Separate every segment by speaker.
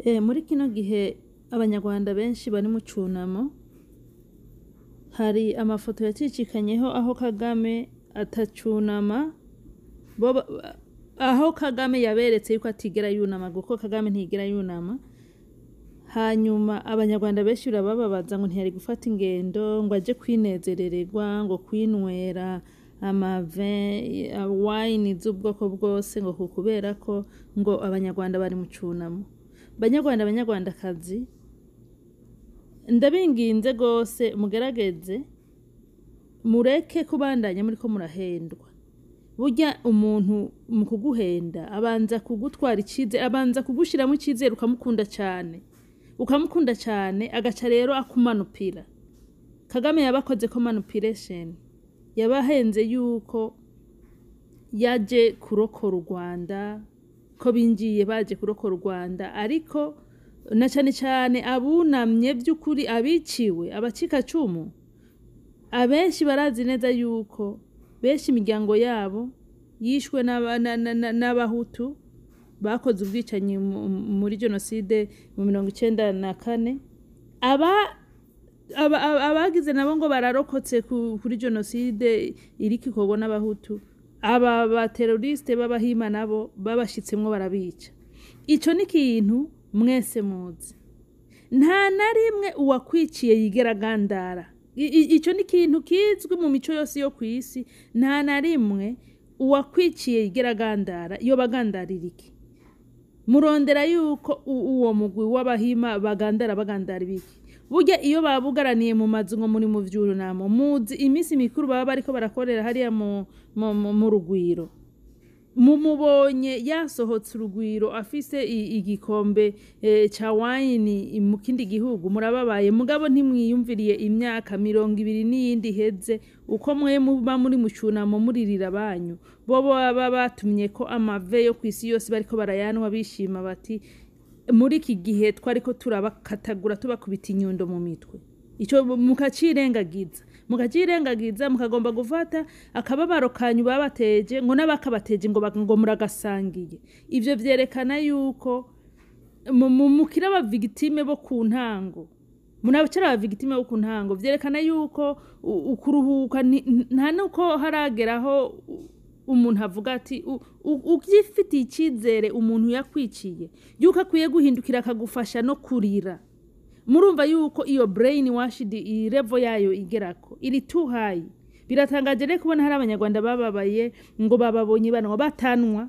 Speaker 1: Muri kino gihe abanyarwanda benshi bari mu cunamo, hari amafoto yacicikanyeho aho Kagame atacunama, aho Kagame yaberetse yuko atigera yunama, kuko Kagame ntigera yunama. Hanyuma abanyarwanda benshi birabababaza ngo ntiyari gufata ingendo ngo aje kwinezerererwa, ngo kwinwera wine z'ubwoko bwose, ngo kubera ko ngo abanyarwanda bari mu cunamo. Banyarwandakazi, ndabinginze gose mugerageze mureke kubandanya muriko murahendwa. Burya umuntu mu kuguhenda abanza kugutwara icizere, abanza kugushiramo icizere ukamukunda cyane agaca rero akumanupira. Kagame yabakoze ko manipulation, yabahenze yuko yaje kurokora u Rwanda, ko binjiye baje kurokora u Rwanda, ariko na cyane abunamye by'ukuri abiciwe abacikacumu abenshi barazi neza yuko benshi imiryango yabo yishwe n'abahutu bakoze ubwicanyi muri genocide mu 1994. Abagize nabo ngo bararokotse kuri genocide iriko ikorwa n'abahutu, aba ba terroriste b'abahima nabo babashitsemwo barabica. Ico ni kintu mwese muzi, nta na rimwe uwakwiciye yigera gandara. Ico ni kintu kizwi mu mico yose yo kwisi, nta na rimwe uwakwiciye yigera gandara. Iyo bagandarira iki? Murondera yuko uwo mugwi w'abahima bagandara ibiki? Burya iyo babugaraniye mu mazu ngo muri mu vyunamo, muzi imisi mikuru baba bariko barakorera hariya mu rugwiro. Mumubonye yasohotse urugwiro afise igikombe ca wine mu kindi gihugu, murababaye. Mugabo ntimwiyumviriye imyaka 20 n'iyindi heze uko mwe muba muri mucunamo muririra banyu. Bobo baba batumye ko amave yo kwisi yose bariko barayanwa bishima bati muri iki gihe twariko turabakatagura tubakubita inyundo mu mitwe. Ico mukacirengagiza mukagomba gufata akababaro kanyu babateje ngo nabakabateje ngo muragasangiye. Ivyo vyerekana yuko mukira aba victime bo ku ntango, munabicara aba victime bo ku ntango, vyerekana yuko ukuruhuka nta nuko harageraho umuntu avuga ati ugifitiye icizere umuntu yakwiciye yuko akwiye guhindukira akagufasha no kurira. Murumva yuko iyo brain washed level yayo igerako iri too high. Biratangaje rero kubona hari abanyarwanda bababaye ngo bababonye banwa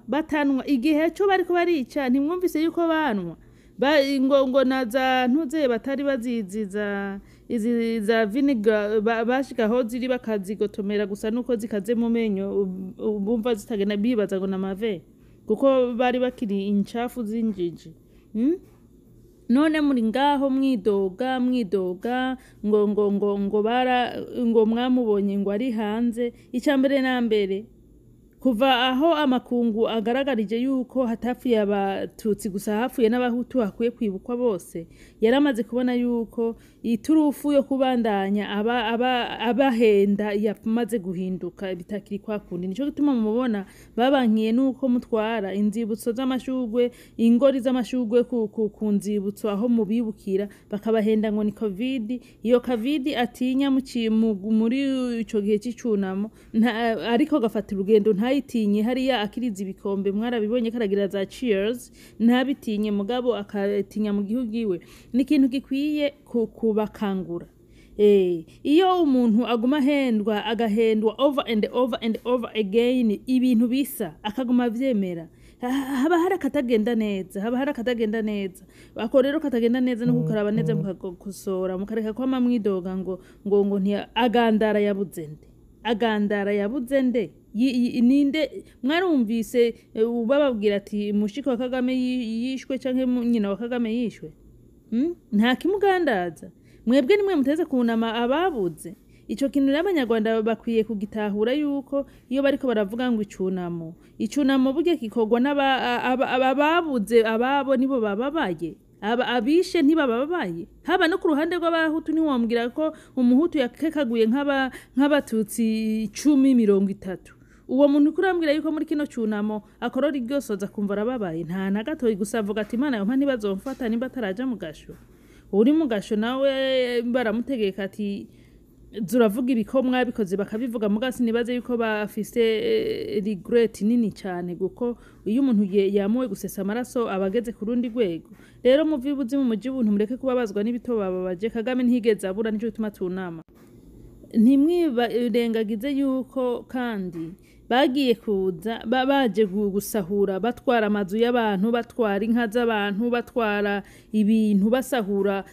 Speaker 1: batanwa igihe cyo bariko barica. Ntimwumvise yuko banwa ngo naza ntuze batari baziziza izi za vinegar bashikaho ziri bakazigotomera gusa nuko zikaze mu menyo, bumva zitagenda bibaza ngo namave kuko bari bakiri incafu zinjiji. None muri ngaho mwidoga ngo mwamubonye ngo ari hanze. Icambere na mbere kuva aho amakungu agaragarije yuko hatapfuye abatutsi gusa hapfuye n'abahutu hakwiye kwibukwa bose, yaramaze kubona yuko iturufu yo kubandanya abahenda yamaze guhinduka bitakiri kwa kundi. Nico gituma mubona babankiye nuko mutwara inzibutso z'amashugwe, ingori z'amashugwe ku nzibutso aho mubibukira, bakabahenda ngo ni covid. Iyo covid atinya muri ico gihe c'icunamo, ariko gafata urugendo ntayitinye hariya akiriza ibikombe. Mwarabibonye karagira za cheers, ntabitinye mugabo akatinya mu gihugu iwe. Ni ikintu gikwiye kubakangura. Iyo umuntu aguma agahendwa over and over again ibintu bisa akaguma vyemera, haba hari akatagenda neza. Ako rero katagenda neza no kukaraba neza mukagosora, mukareka kwama mwidoga ngo agandara yabuze nde. Ninde mwarumvise bababwira ati mushiko wa Kagame yishwe canke nyina wa Kagame yishwe? Nta kimugandaza. Mwebwe nimwe muteze kunama ababuze. Ico kintu n'abanyarwanda bakwiye kugitahura yuko iyo bariko baravuga ngo icunamo burya kikorwa n'ababuze, ababo nibo bababaye. Abishe ntibababaye. Haba no ku ruhande rw'abahutu ntiwambwira ko umuhutu yakekaguye nk'abatutsi 10-30. uwo muntu kurambwira yuko muri kino cunamo akorora iryosoza kumva arababaye nta na gato gusa avuga ati Imana yompa ntibazomfata nimba ataraja mu gasho uri mu gasho nawe baramutegeka ati zuravuga ibikomwa bikoze bakabivuga mugasi nibaze yuko bafise regret nini cyane guko iyo umuntu yamuwe gusesa amaraso abageze ku rundi rwego rero muvibuzi mu muji buntu mureke kubabazwa n'ibito bababaje Kagame ntigeze abura nico bituma tunama ntimwirengagize yuko kandi bagiye kuza baje gusahura batwara amazu y'abantu batwara inka z'abantu batwara ibintu basahura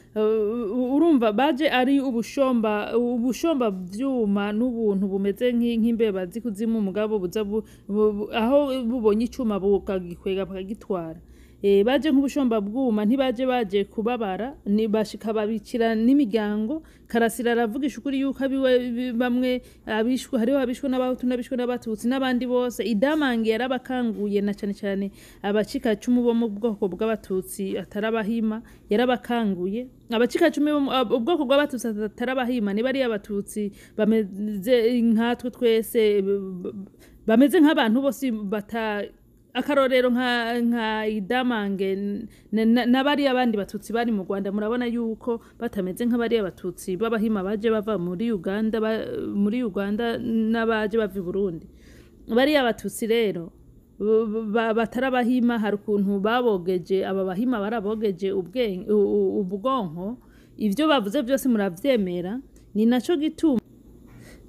Speaker 1: urumva baje ari ubushomba vyuma n'ubuntu bumeze nk'imbeba zikuzimu umugabo buza aho bubonye icuma bukagikwega bakagitwara baje nk'ubushomba bwuma baje kubabara ni bashika babikira n'imiryango Karasira aravugisha ukuri yuko abiwe bamwe abishwe hariho abishwe n'abahutu n'abishwe n'abatutsi n'abandi bose Idamange yarabakanguye na cyane cyane abacika 10 bo mu bwoko bw'abatutsi atarabahima yarabakanguye abacika 10 ubwoko bw'abatutsi atarabahima ni bari abatutsi bameze nkatwe twese bameze nk'abantu bose bata akarorero nka Idamange nabari abandi batutsi bari mu Rwanda murabona yuko batameze nk'abari abatutsi babahima baje bava muri Uganda n'abaje bava i Burundi bari abatutsi rero batarabahima hari ukuntu babogeje aba bahima barabogeje ubwonko ivyo bavuze byose muravyemera ni naco gituma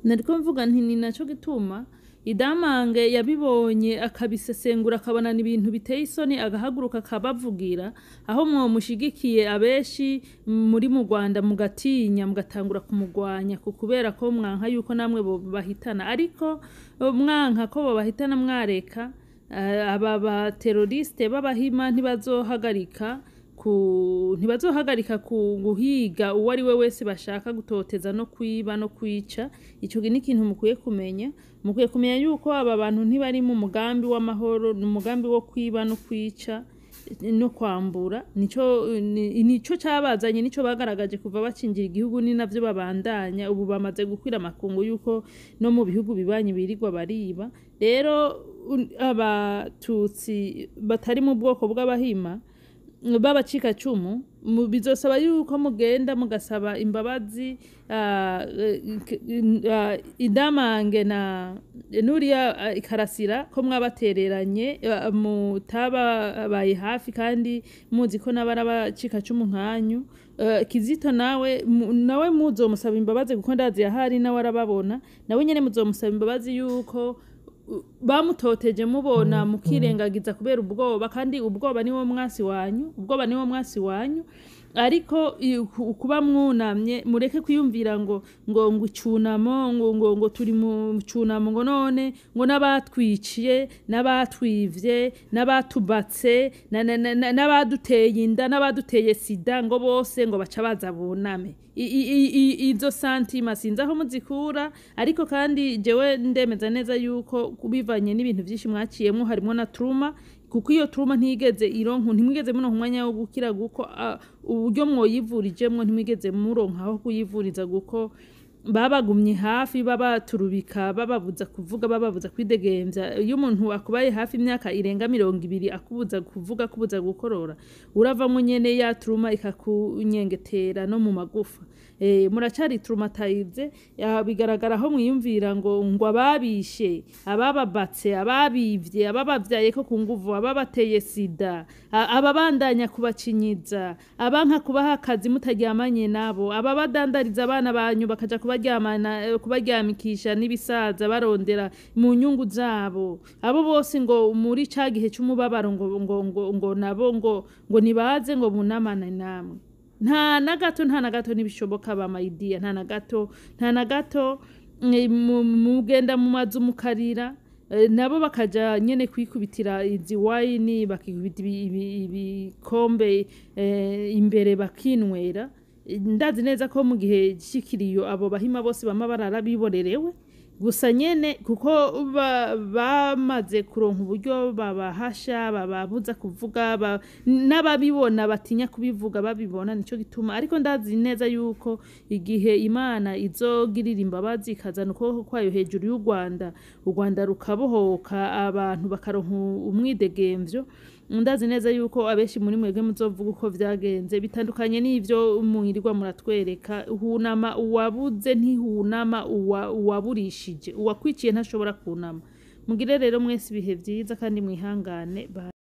Speaker 1: nariko mvuga nti ni naco gituma Idamange yabibonye akabisesengura akabona ibintu biteye isoni agahaguruka akabavugira aho mushigikiye abeshi muri mu Rwanda mugatinya mugatangura kumugwanya kubera ko mwanka yuko namwe bahitana ariko mwanka ko bahitana mwareka aba ba terroriste babahima ntibazohagarika guhiga uwo ari we wese bashaka gutoteza no kwiba no kwica ico ni ikintu mukwiye kumenya yuko aba bantu ntibari mu mugambi w'amahoro umugambi wo kwiba no kwica no kwambura nico cabazanye nico bagaragaje kuva bacingira igihugu ni navyo babandanya ubu bamaze gukwira makungu yuko no mu bihugu bibanye birirwa bariba rero abatutsi batari mu bwoko bw'abahima babacika 10 bizosaba yuko mugenda mugasaba imbabazi Idamange na Nuriya Karasira ko mwabatereranye mutababaye hafi kandi muzi ko nabarabacika 10 nkanyu Kizito nawe muzomusaba imbabazi kuko ndazi yahari nawe arababona nawe nyene muzomusaba imbabazi yuko bamutoteje mubona mukirengagiza kubera ubwoba kandi ubwoba niwo mwasi wanyu ariko kuba mwunamye mureke kwiyumvira ngo icunamo ngo turi mu cunamo ngo none ngo nabatwiciye nabatwivye nabatubatse nabaduteye inda nabaduteye sida ngo bose ngo baca baza buname izo santima sinzi aho muzikura ariko kandi jewe ndemeza neza yuko kubivanye n'ibintu byinshi mwaciyemwo harimo na trauma kuko iyo trauma ntigeze ntimwigeze muno umwanya wo gukira guko uburyo mwoyivurijemwo ntimwigeze muronka aho kuyivuriza guko babagumye hafi babaturubika bababuza kuvuga bababuza kwidegemvya iyo umuntu akubaye hafi imyaka irenga 200 akubuza kuvuga kubuza gukorora urava mu nyene ya trauma ikakunyengetera no mu magufa muracari traumatize bigaragara aho mwiyumvira ngo ababishe abababatse ababivye ababavyaye ko ku nguvu ababateye sida ababandanya kubacinyiza abanka kubaha akazi mutaryamanye nabo ababadandariza abana banyu bakaja kubaryamikisha n'ibisaza barondera mu nyungu zabo abo bose ngo muri ca gihe cy'umubabaro ngo nabo ngo nibaze ngo bunamane namwe nta na gato nibishoboka ba maidia nta na gato mugenda mu mazu mukarira nabo bakaja nyene kwikubitira izi wine bakikubita ibikombe imbere bakinwera ndazi neza ko mu gihe cyikiriyo abo bahima bose bama barara biborerewe gusa nyene kuko bamaze kuronka uburyo babahasha bababuza kuvuga n'ababibona batinya kubivuga babibona nico gituma ariko ndazi neza yuko igihe Imana izogirira imbabazi ikazana ukuboko kwayo hejuru y'u Rwanda rukabohoka abantu bakaronka umwidegemvyo ndazi neza yuko abenshi muri mwebwe muzovuga uko vyagenze bitandukanye n'ivyo muhirirwa muratwereka hunama uwabuze ntihunama uwaburishije uwakwiciye ntashobora kunama mugire rero mwese ibihe vyiza kandi mwihangane.